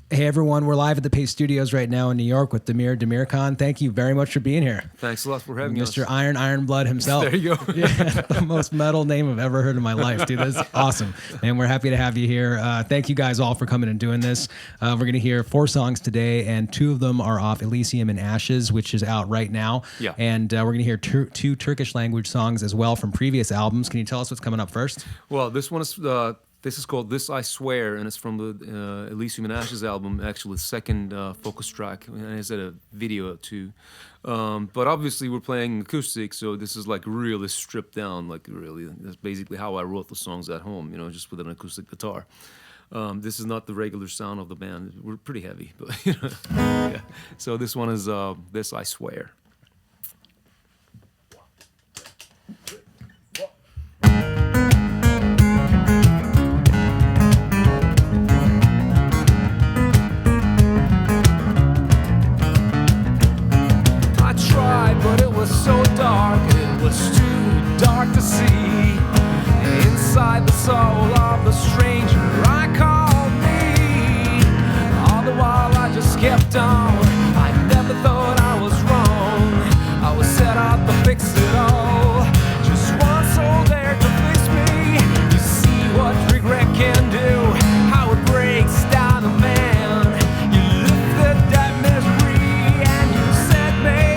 Hey everyone, we're live at the Paste Studios right now in New York with Demir Demirkan. Thank you very much for being here. Thanks a lot for having us. Mr. Iron Blood himself. There you go. Yeah, the most metal name I've ever heard in my life, dude. That's awesome. And we're happy to have you here. Thank you guys all for coming and doing this. We're going to hear 4 songs today, and 2 of them are off Elysium and Ashes, which is out right now. Yeah. And we're going to hear 2 Turkish language songs as well from previous albums. Can you tell us what's coming up first? Well, this one is this is called "This I Swear," and it's from the Elysium and Ashes album. Actually, the second focus track, and it's a video too. But obviously, we're playing acoustic, so this is like really stripped down. Like really, that's basically how I wrote the songs at home. You know, just with an acoustic guitar. This is not the regular sound of the band. We're pretty heavy, but you know, yeah. So this one is "This I Swear." But it was so dark, it was too dark to see. Inside the soul of the stranger I called me. All the while I just kept on. I never thought I was wrong. I was set out to fix it all. Just one soul there to fix me. You see what regret can do, how it breaks down a man. You lifted that misery and you set me.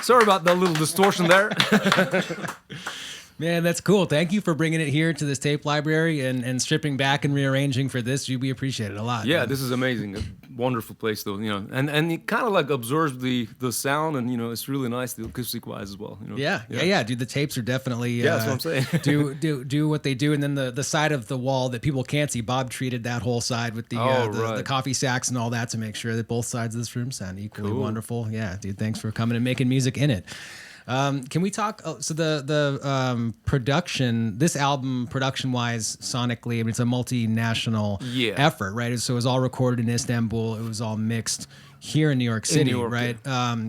Sorry about the little distortion there. Man, that's cool. Thank you for bringing it here to this tape library and stripping back and rearranging for this. We appreciate it a lot. Yeah, man. this is amazing. wonderful place though, you know, and it kind of like absorbs the sound, and you know, it's really nice the acoustic wise as well. You know? Yeah. Dude, the tapes are definitely Yeah, that's what I'm saying. do what they do, and then the side of the wall that people can't see. Bob treated that whole side with the right. coffee sacks and all that to make sure that both sides of this room sound equally wonderful. Yeah, dude, thanks for coming and making music in it. Can we talk? So the production, this album, production wise, sonically, I mean, it's a multinational effort, right? So it was all recorded in Istanbul. It was all mixed here in New York City, New York, right?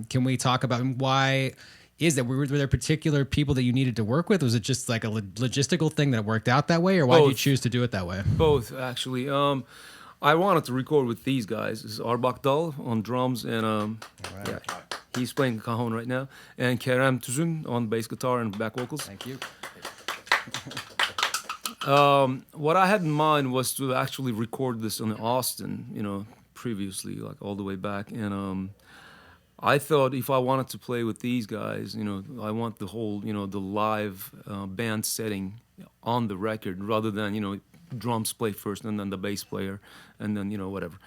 Can we talk about why is that? Were there particular people that you needed to work with? Was it just like a logistical thing that worked out that way, or why did you choose to do it that way? Both, actually. I wanted to record with these guys. This is Arbak Dal on drums, and he's playing cajon right now, and Kerem Tuzun on bass guitar and back vocals. Thank you. What I had in mind was to actually record this in Austin, you know, previously, like all the way back, and I thought if I wanted to play with these guys, you know, I want the whole, you know, the live band setting on the record rather than, you know, drums play first and then the bass player and then, you know, whatever.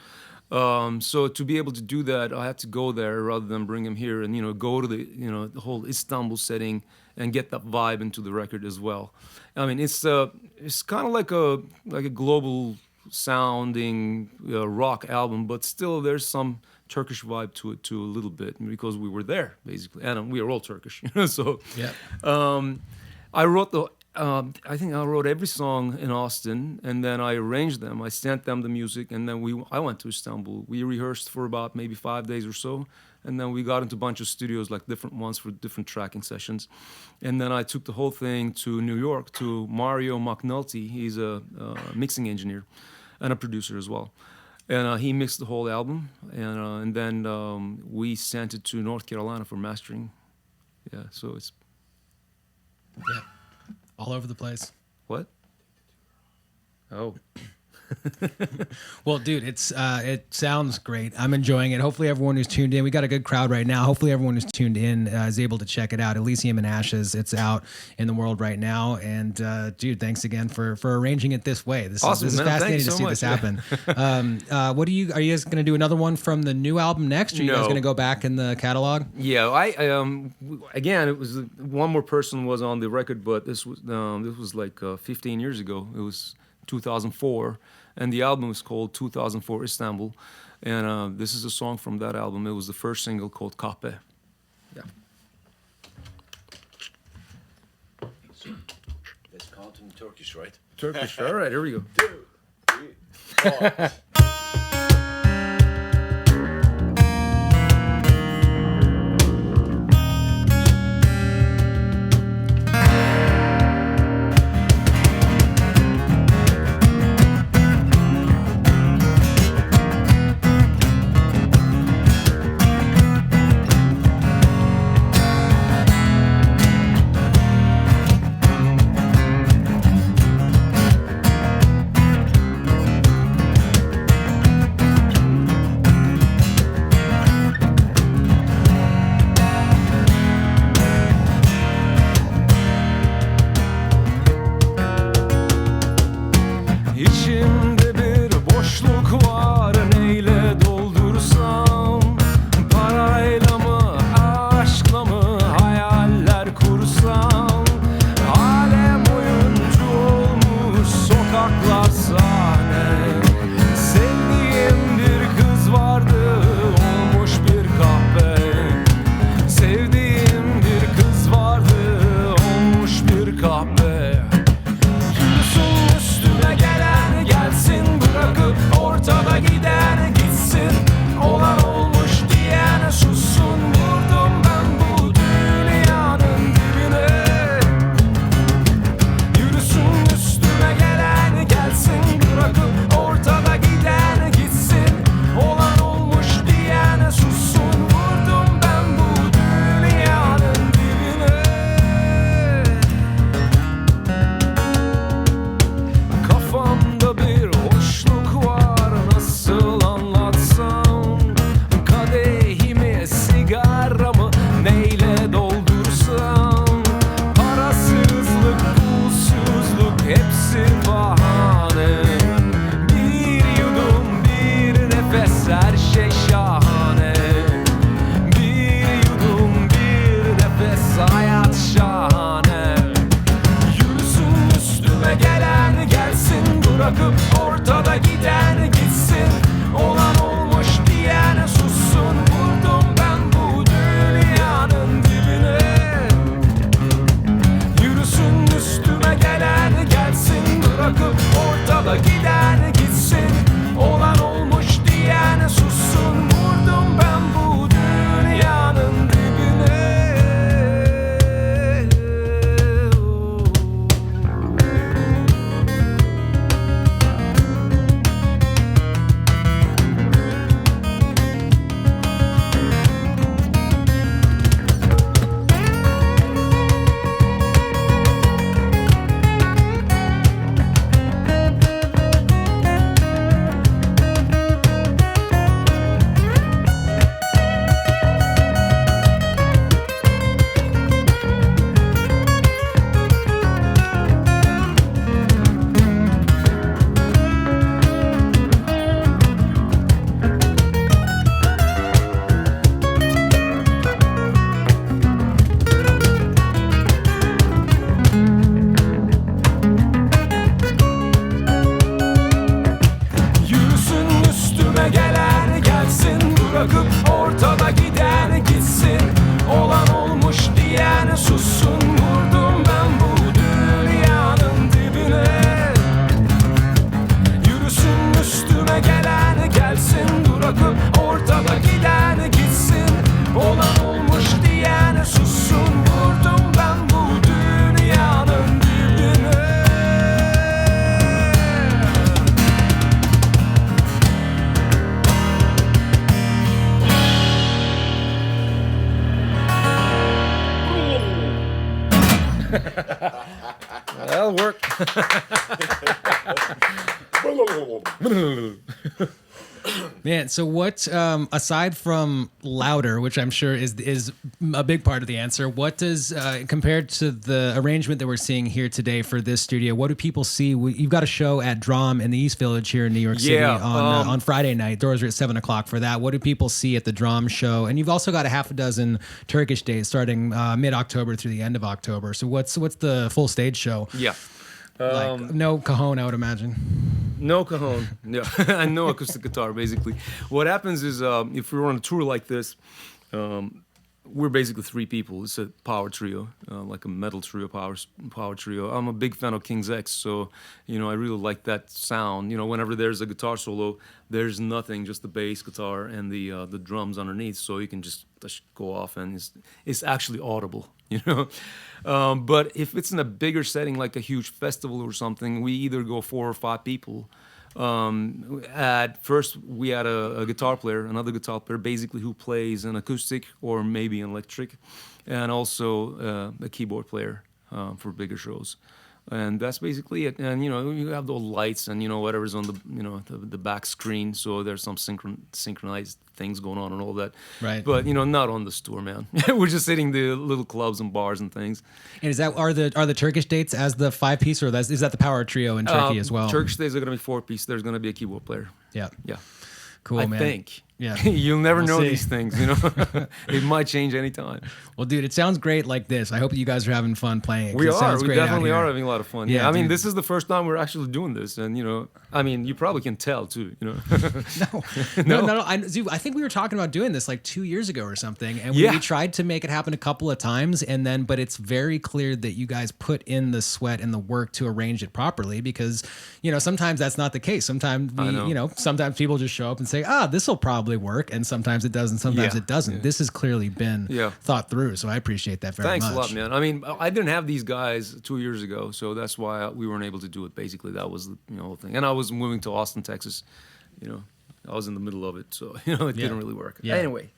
So to be able to do that, I had to go there rather than bring him here and, you know, go to the, you know, the whole Istanbul setting and get that vibe into the record as well. I mean, it's kind of like a global sounding rock album, but still there's some Turkish vibe to it too, a little bit, because we were there basically, and we are all Turkish, you know. So I wrote I think I wrote every song in Austin, and then I arranged them. I sent them the music, and then I went to Istanbul. We rehearsed for about maybe 5 days or so, and then we got into a bunch of studios, like different ones for different tracking sessions. And then I took the whole thing to New York to Mario McNulty. He's a mixing engineer and a producer as well. And he mixed the whole album, and then we sent it to North Carolina for mastering. Yeah, so it's all over the place. What? Oh. Well, dude, it sounds great. I'm enjoying it. Hopefully everyone who's tuned in, we got a good crowd right now. Hopefully everyone who's tuned in is able to check it out. Elysium in Ashes, it's out in the world right now. And dude, thanks again for arranging it this way. This awesome, is man. fascinating to see this happen. Are you guys going to do another one from the new album next? Or are you guys going to go back in the catalog? Yeah, I again, it was one more person was on the record, but this was like 15 years ago. It was 2004. And the album is called 2004 Istanbul. And this is a song from that album. It was the first single called Kahpe. Yeah. Let's count in Turkish, right? Turkish. All right, here we go. 2, 3, 4. üstüme gelen gelsin, bırakıp ortada giden gitsin. Olan olmuş diyen sussun, vurdum ben bu dünyanın dibine. Yürüsün üstüme gelen gelsin, bırakıp ortada giden gitsin. Olan olmuş diyen sussun, vurdum ben bu dünyanın dibine. That'll work. Man, so what, aside from louder, which I'm sure is a big part of the answer, what does, compared to the arrangement that we're seeing here today for this studio, what do people see? You've got a show at Drum in the East Village here in New York City on Friday night. Doors are at 7 o'clock for that. What do people see at the Drum show? And you've also got a half a dozen Turkish dates starting mid-October through the end of October. So what's the full stage show? Yeah. Like, no cajon, I would imagine. No cajon, yeah, and no acoustic guitar. Basically, what happens is if we're on a tour like this, we're basically three people. It's a power trio, like a metal trio, power trio. I'm a big fan of King's X, so I really like that sound. Whenever there's a guitar solo, there's nothing, just the bass guitar and the drums underneath, so you can just go off, and it's actually audible. But if it's in a bigger setting, like a huge festival or something, we either go 4 or 5 people. At first, we had a guitar player, another guitar player, basically who plays an acoustic or maybe an electric, and also a keyboard player for bigger shows. And that's basically it. And you have the lights and whatever's on the back screen, so there's some synchronized things going on and all that. Right. But not on this tour, man. We're just hitting the little clubs and bars and things. And are the Turkish dates as the 5-piece, or is that the power trio in Turkey as well? Turkish days are going to be 4-piece. There's going to be a keyboard player. Yeah. Yeah. Cool, man. I think. Yeah. You'll never We'll know see. these things, It might change anytime. Well, dude, it sounds great like this. I hope that you guys are having fun playing it. 'Cause We it sounds are. We great out definitely here. are having a lot of fun. Yeah, Yeah. I mean, dude. this is the first time we're actually doing this. And, you probably can tell, too, No. I think we were talking about doing this like 2 years ago or something, and we Yeah. tried to make it happen a couple of times, but it's very clear that you guys put in the sweat and the work to arrange it properly, because sometimes that's not the case. Sometimes sometimes people just show up and say, this will probably work, and sometimes it doesn't. Sometimes Yeah. it doesn't. Yeah. This has clearly been thought through, so I appreciate that very Thanks much. a lot, man. I mean, I didn't have these guys 2 years ago, so that's why we weren't able to do it. Basically, that was the whole thing. And I was moving to Austin, Texas. I was in the middle of it, so it didn't really work. Yeah. Anyway,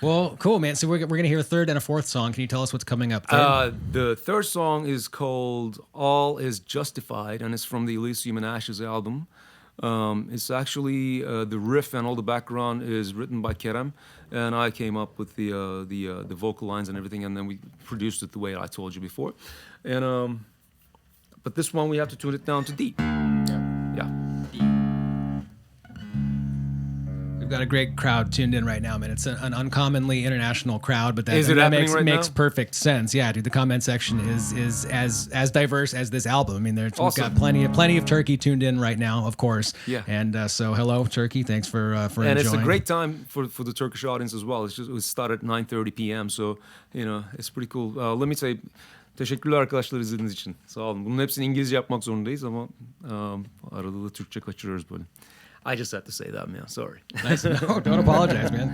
Well, cool, man. So we're gonna hear a third and a fourth song. Can you tell us what's coming up? Third? the third song is called "All Is Justified," and it's from the Elysium and Ashes album. It's actually the riff and all the background is written by Kerem, and I came up with the vocal lines and everything, and then we produced it the way I told you before. And but this one we have to tune it down to D. Yeah. We've got a great crowd tuned in right now, man. It's an uncommonly international crowd, but Is it happening right makes now? perfect sense. Yeah, dude. The comment section is as diverse as this album. I mean, we've Awesome. got plenty of Turkey tuned in right now, of course. Yeah. And so hello, Turkey. Thanks for And enjoying. it's a great time for the Turkish audience as well. It started at 9:30 p.m. So it's pretty cool. Let me say teşekkürler arkadaşlar izlediğiniz için. Sağ olun. Bunun hepsini İngilizce yapmak zorundayız ama arada da Türkçe kaçırıyoruz böyle. I just had to say that, man. Sorry. Nice. No, don't apologize, man.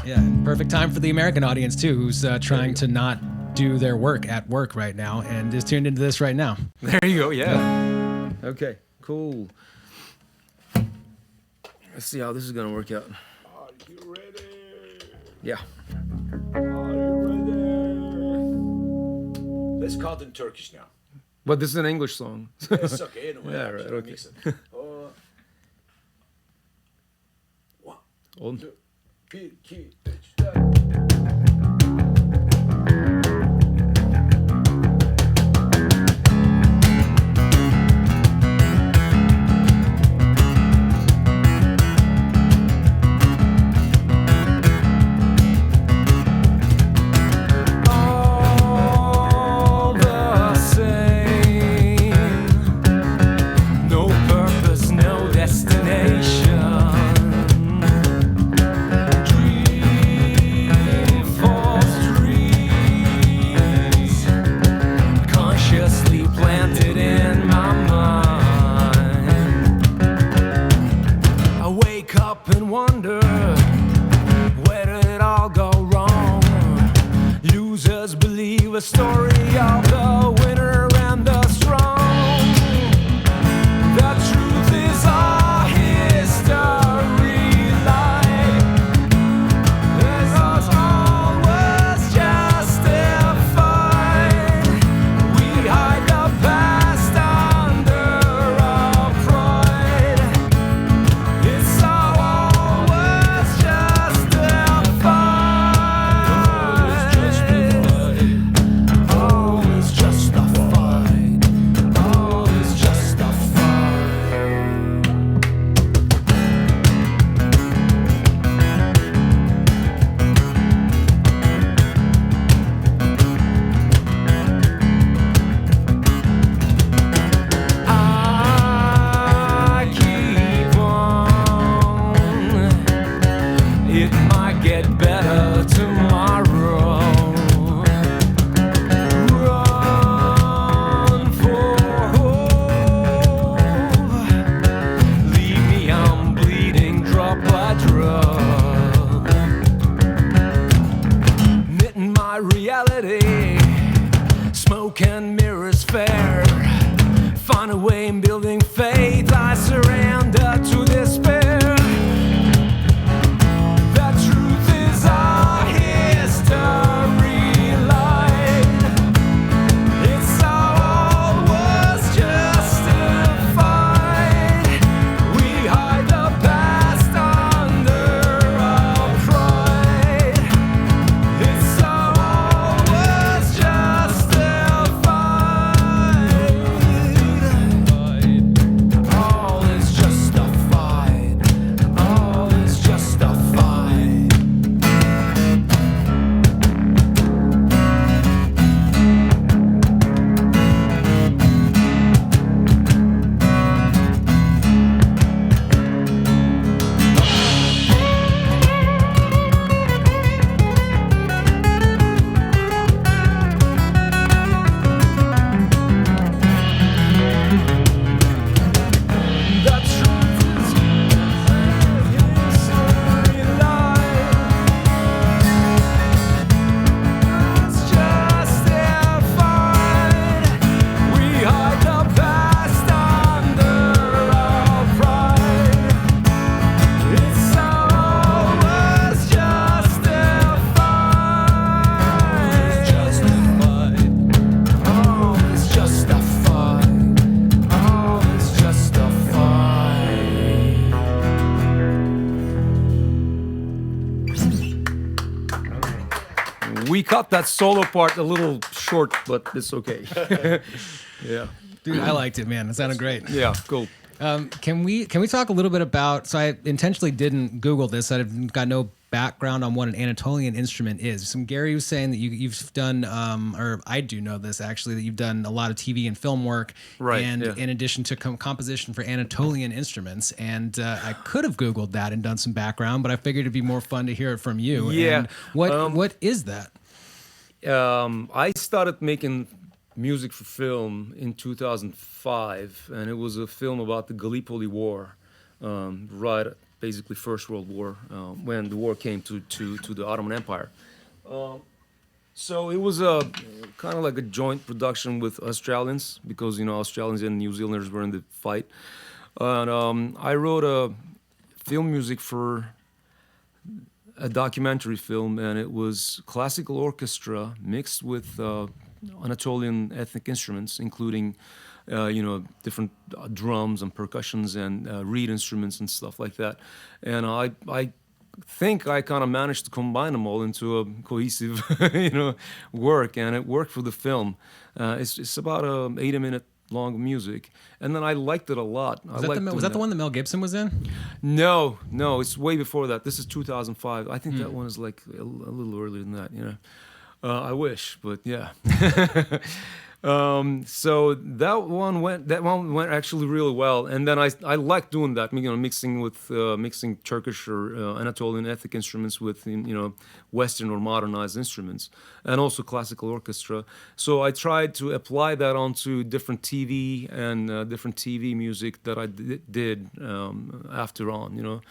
Yeah, and perfect time for the American audience too, who's trying to not do their work at work right now and is tuned into this right now. There you go. Yeah. Okay. Cool. Let's see how this is gonna work out. Are you ready? Yeah. Are you ready? Let's count in Turkish now. But this is an English song. It's okay anyway. Yeah, right, okay. Mix it. One, Oğlum. two, 1, 2, 3, 4. All the same, no purpose, no destiny. wonder, where did it all go wrong? Losers believe a story of the winner and the strong. The truth is our history lies. This was always justified. We hide the past under our pride. It's always justified. Always justified. Always I keep on. It might get better tomorrow. Run for hope. Leave me, I'm bleeding drop by drop. Knitting my reality. Smoke and mirrors fair. Find a way in building faith. I surrender to despair. The truth is our history lies. It's always justified. We hide the past under our pride. It's always justified. All is justified. All is justified. The truth is history lies. It's justified. We hide the past under our pride. It's always justified. Always justified. Always justified. We cut that solo part a little short, but it's okay. Yeah, Dude, I liked it, man. It sounded great. yeah, cool. Can we talk a little bit about? So I intentionally didn't Google this. I've got no background on what an Anatolian instrument is. Some Gary was saying that you've done, or I do know this actually, that you've done a lot of TV and film work, Right, And yeah. in addition to composition for Anatolian instruments. And I could have Googled that and done some background, but I figured it'd be more fun to hear it from you. Yeah, And what is that? I started making music for film in 2005, and it was a film about the Gallipoli War, right, basically First World War, when the war came to the Ottoman Empire. So it was a kind of like a joint production with Australians, because Australians and New Zealanders were in the fight, and I wrote a film music for a documentary film, and it was classical orchestra mixed with Anatolian ethnic instruments, including different drums and percussions and reed instruments and stuff like that. And I think I kind of managed to combine them all into a cohesive work, and it worked for the film. It's about a 80-minute long music, and then I liked it a lot. Was that the one that Mel Gibson was in? No, it's way before that. This is 2005. I think that one is like a little earlier than that. I wish, but yeah. So that one went actually really well, and then I like doing that, mixing Turkish or Anatolian ethnic instruments with Western or modernized instruments, and also classical orchestra. So I tried to apply that onto different TV and different TV music that I did after on.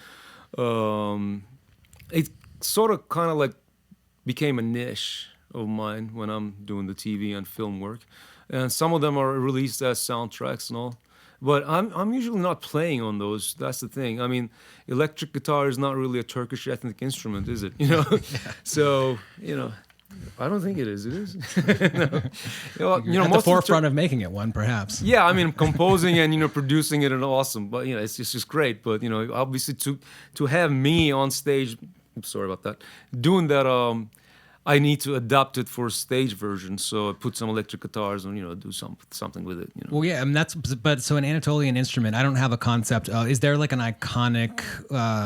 It sort of kind of like became a niche of mine when I'm doing the TV and film work, and some of them are released as soundtracks and all. But I'm usually not playing on those. That's the thing. I mean, electric guitar is not really a Turkish ethnic instrument, is it? You know, so you know, I don't think it is. It is. No. At the forefront of making it one, perhaps. Yeah, I mean, composing and producing it and awesome, but it's just great. But obviously to have me on stage, I'm sorry about that, doing that. I need to adapt it for a stage version, so I put some electric guitars and do something with it. Well, yeah, I mean but so an Anatolian instrument. I don't have a concept. Is there like an iconic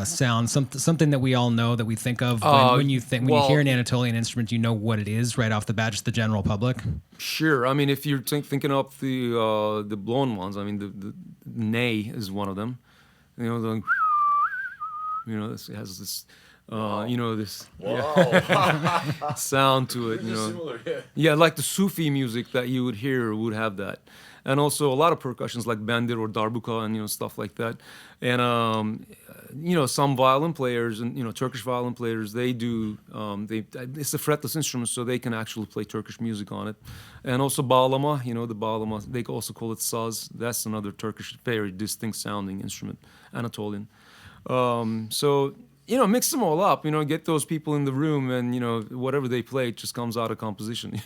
sound, something that we all know that we think of when you hear an Anatolian instrument? You know what it is right off the bat, just the general public. Sure. I mean, if you're thinking of the blown ones, I mean the ney is one of them. It has this. This sound to it. Similar, yeah, like the Sufi music that you would hear would have that, and also a lot of percussions like bandir or darbuka and stuff like that, and some violin players and Turkish violin players, they do it's a fretless instrument, so they can actually play Turkish music on it, and also bağlama, the bağlama, they also call it saz. That's another Turkish very distinct sounding instrument, Anatolian. So. Mix them all up, get those people in the room and, whatever they play, it just comes out of composition.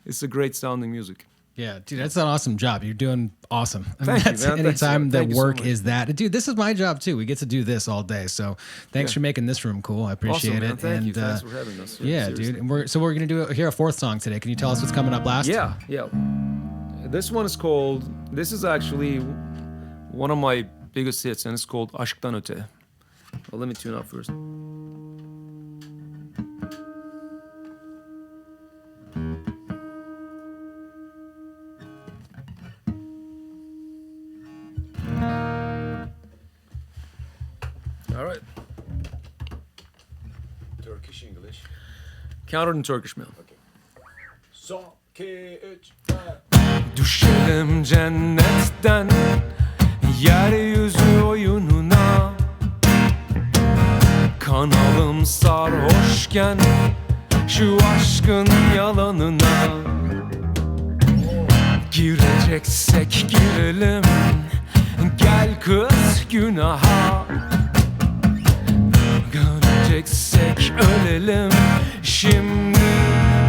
It's a great sounding music. Yeah, dude, that's an awesome job. You're doing awesome. Thank you, man. Anytime that work is that. Dude, this is my job too. We get to do this all day. So thanks for making this room cool. I appreciate it. Thank you. Thanks for having us. Yeah, dude. And we're going to hear a fourth song today. Can you tell us what's coming up last? Yeah. This one is this is actually one of my biggest hits, and it's called Asktan Ote. Well, let me tune up first. All right. Turkish, English. Countered in Turkish, man. Okay. Son, 2, 3, 4. Düşelim cennetten yeryüzü oyununa. Kanalım sarhoşken şu aşkın yalanına. Gireceksek girelim, gel kız günaha. Öleceksek ölelim şimdi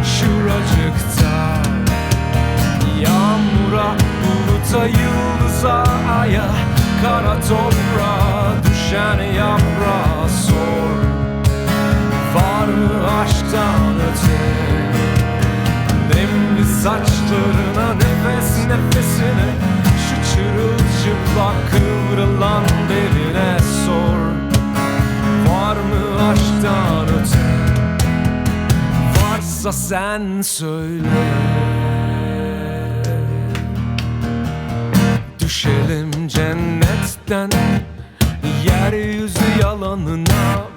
şuracıkta. Yağmura, buluta, yıldıza, aya, kara toprağa, düşen yaprağa sor. Var mı aşktan öte? Nemli saçlarına, nefes nefesine, şu çırılçıplak kıvrılan beline sor. Var mı aşktan öte? Varsa sen söyle. Düşelim cennetten yeryüzü yalanına.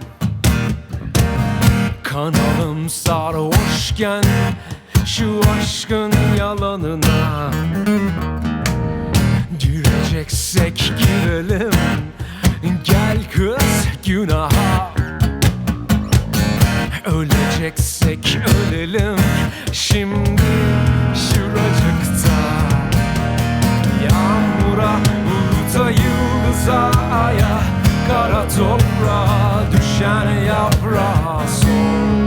Kanalım sarhoşken şu aşkın yalanına. Gireceksek girelim, gel kız günaha. Öleceksek ölelim şimdi şuracıkta. Yağmura, buluta, yıldıza, aya, kara toprağa, düşen yaprağa sor.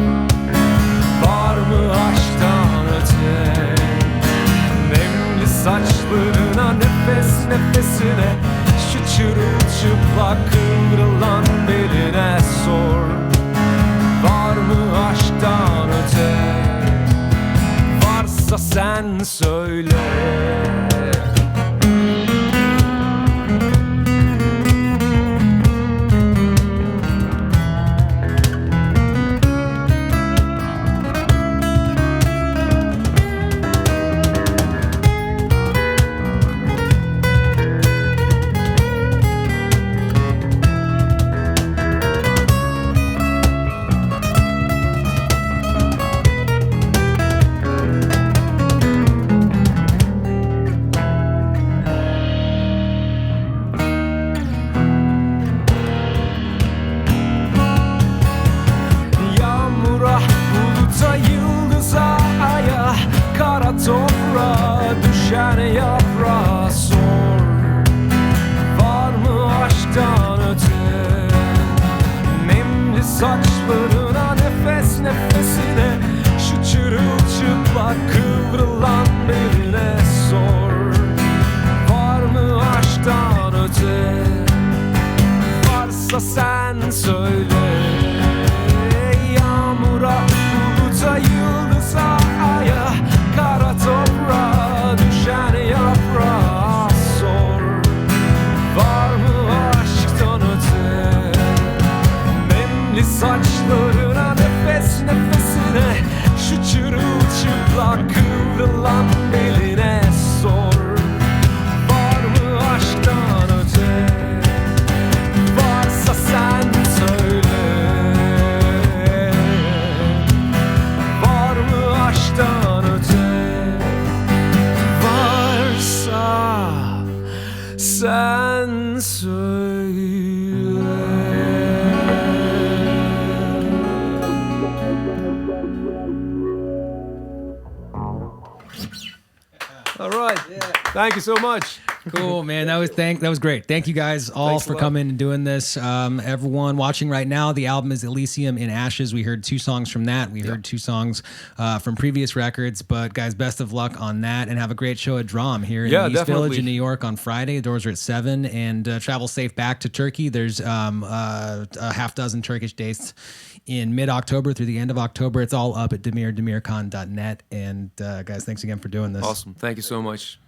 Var mı aşktan öte? Nemli saçlarına, nefes nefesine, şu çırılçıplak kıvrılan beline sor. Var mı aşktan öte? Varsa sen söyle. varsa sen söyle. Yağmura, buluta, yıldıza, aya, kara toprağa düşen yaprağa sor. Var mı aşktan öte? Nemli saçlarına, nefes nefesine, şu çırılçıplak kıvrılan beline sor. Var mı aşktan öte? Varsa sen söyle. Var mı aşktan öte? Varsa sen söyle. All right. Thank you so much. Cool, man. That was great. Thank you guys all Thanks a for lot. coming and doing this. Everyone watching right now, the album is Elysium in Ashes. We heard 2 songs from that. We heard 2 songs from previous records. But guys, best of luck on that, and have a great show at Drum here in the East Village in New York on Friday. The doors are at 7, and travel safe back to Turkey. There's a half dozen Turkish dates in mid-October through the end of October. It's all up at demirdemirkan.net. And guys, thanks again for doing this. Awesome. Thank you so much.